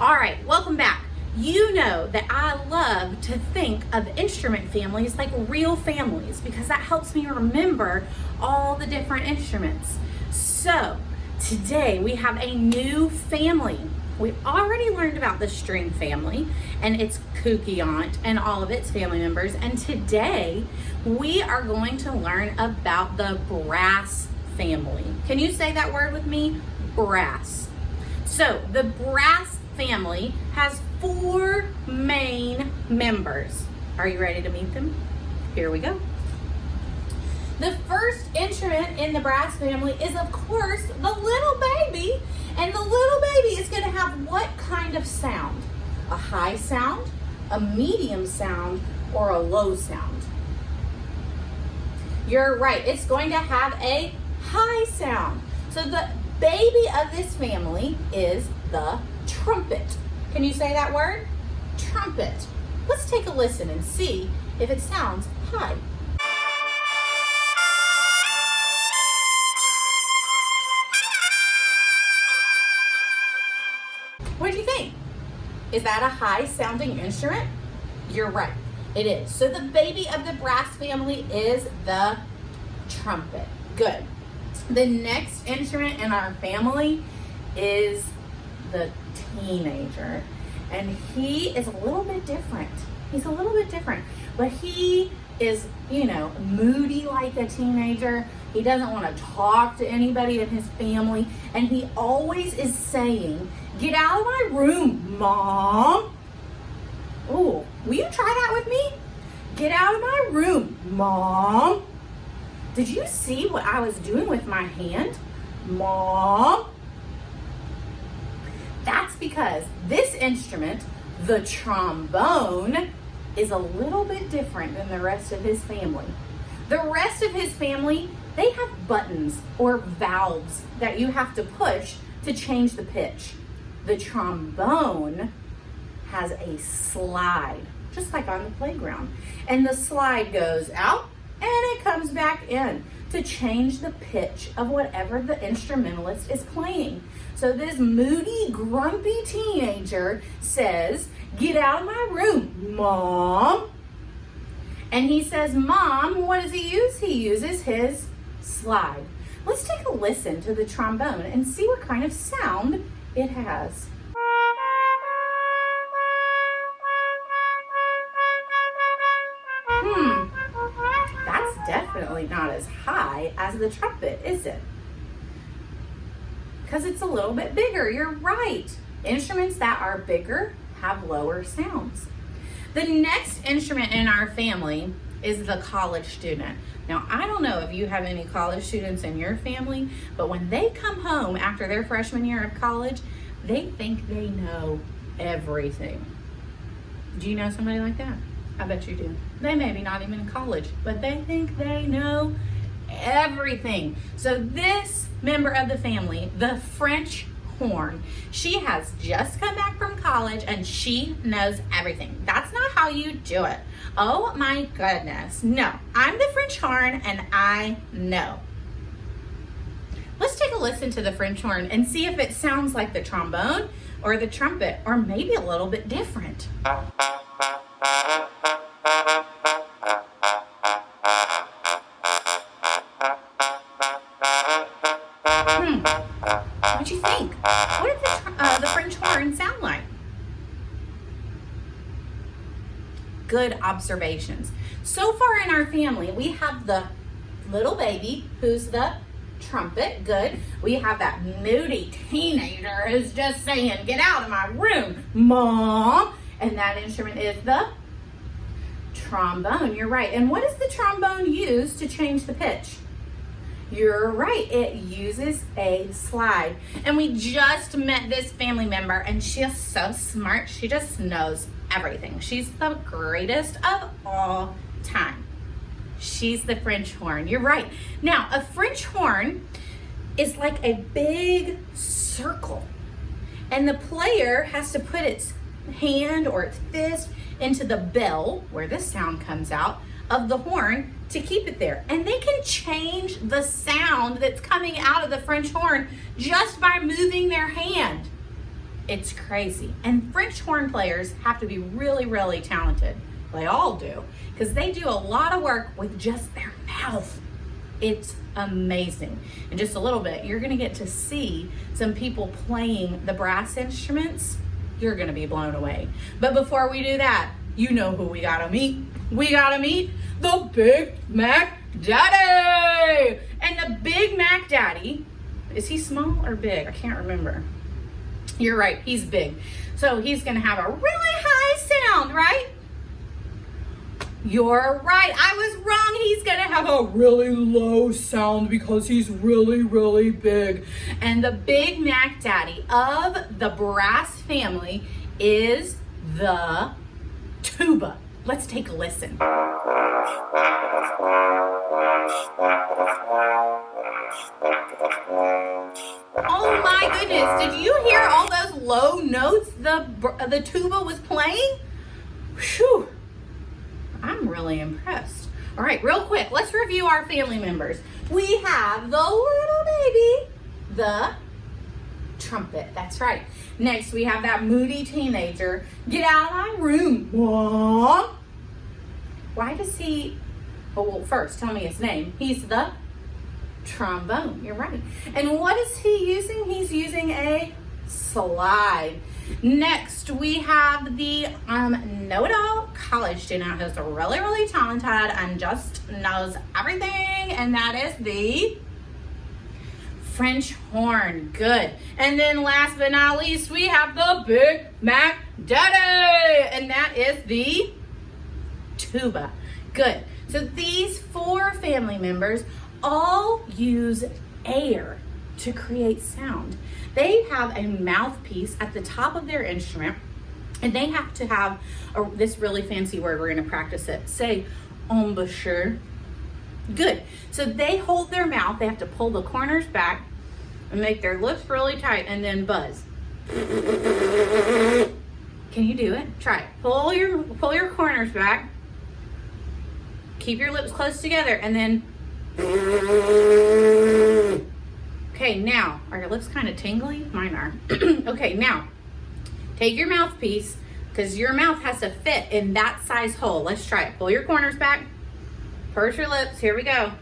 All right, welcome back. You know that I love to think of instrument families like real families because that helps me remember all the different instruments. So today we have a new family. We already learned about the string family and its kooky aunt and all of its family members. And today we are going to learn about the brass family. Can you say that word with me? Brass. So the brass family has 4 main members. Are you ready to meet them? Here we go. The first instrument in the brass family is, of course, the little baby. And the little baby is going to have what kind of sound? A high sound, a medium sound, or a low sound? You're right. It's going to have a high sound. So the baby of this family is the trumpet. Can you say that word? Trumpet. Let's take a listen and see if it sounds high. What do you think? Is that a high sounding instrument? You're right, it is. So the baby of the brass family is the trumpet. Good. The next instrument in our family is the teenager. And he is a little bit different. He's a little bit different. But he is, moody like a teenager. He doesn't want to talk to anybody in his family. And he always is saying, "Get out of my room, Mom." Oh, will you try that with me? Get out of my room, Mom. Did you see what I was doing with my hand? Mom. That's because this instrument, the trombone, is a little bit different than the rest of his family. The rest of his family, they have buttons or valves that you have to push to change the pitch. The trombone has a slide, just like on the playground. And the slide goes out and it comes back in to change the pitch of whatever the instrumentalist is playing. So this moody, grumpy teenager says, "Get out of my room, Mom." And he says, "Mom," what does he use? He uses his slide. Let's take a listen to the trombone and see what kind of sound it has. That's definitely not as high as the trumpet, is it? Because it's a little bit bigger. You're right. Instruments that are bigger have lower sounds. The next instrument in our family is the college student. Now, I don't know if you have any college students in your family, but when they come home after their freshman year of college, they think they know everything. Do you know somebody like that? I bet you do. They may be not even in college, but they think they know everything. So this member of the family, the French horn, she has just come back from college and she knows everything. That's not how you do it. Oh my goodness. No, I'm the French horn and I know. Let's take a listen to the French horn and see if it sounds like the trombone or the trumpet, or maybe a little bit different. What do you think? What did the French horn sound like? Good observations. So far in our family, we have the little baby who's the trumpet. Good. We have that moody teenager who's just saying, "Get out of my room, Mom." And that instrument is the trombone. You're right. And what does the trombone use to change the pitch? You're right, it uses a slide. And we just met this family member and she's so smart. She just knows everything. She's the greatest of all time. She's the French horn. You're right. Now, a French horn is like a big circle. And the player has to put its hand or its fist into the bell, where the sound comes out, of the horn to keep it there. And they can change the sound that's coming out of the French horn just by moving their hand. It's crazy. And French horn players have to be really, really talented. They all do, because they do a lot of work with just their mouth. It's amazing. In just a little bit, you're gonna get to see some people playing the brass instruments. You're gonna be blown away. But before we do that, you know who we gotta meet. We gotta meet the Big Mac Daddy. And the Big Mac Daddy, is he small or big? I can't remember. You're right, he's big. So he's gonna have a really high sound, right? You're right, I was wrong. He's gonna have a really low sound because he's really, really big. And the Big Mac Daddy of the brass family is the tuba. Let's take a listen. Oh my goodness, did you hear all those low notes the tuba was playing? Whew. I'm really impressed. All right, real quick, let's review our family members. We have the little baby, the trumpet. That's right. Next, we have that moody teenager. Get out of my room. What? Why does he... Oh, well, first, tell me his name. He's the trombone. You're right. And what is he using? He's using a slide. Next, we have the know-it-all college student who's really, really talented and just knows everything, and that is the French horn. Good. And then last but not least, we have the Big Mac Daddy, and that is the tuba. Good. So these 4 family members all use air to create sound. They have a mouthpiece at the top of their instrument, and they have to have this really fancy word. We're going to practice it. Say embouchure. Good. So they hold their mouth. They have to pull the corners back and make their lips really tight and then buzz. Can you do it? Try it. Pull your corners back. Keep your lips close together and then... Okay, now, are your lips kind of tingly? Mine are. Okay, now, take your mouthpiece, because your mouth has to fit in that size hole. Let's try it. Pull your corners back. Purse your lips. Here we go.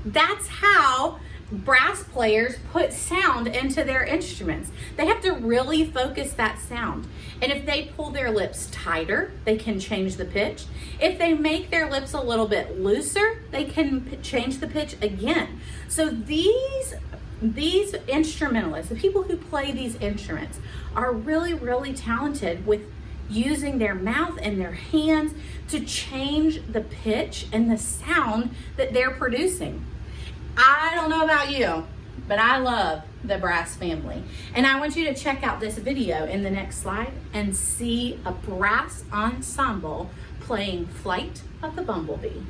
That's how brass players put sound into their instruments. They have to really focus that sound. And if they pull their lips tighter, they can change the pitch. If they make their lips a little bit looser, they can change the pitch again. So these instrumentalists, the people who play these instruments, are really, really talented with using their mouth and their hands to change the pitch and the sound that they're producing. I don't know about you, but I love the brass family. And I want you to check out this video in the next slide and see a brass ensemble playing Flight of the Bumblebee.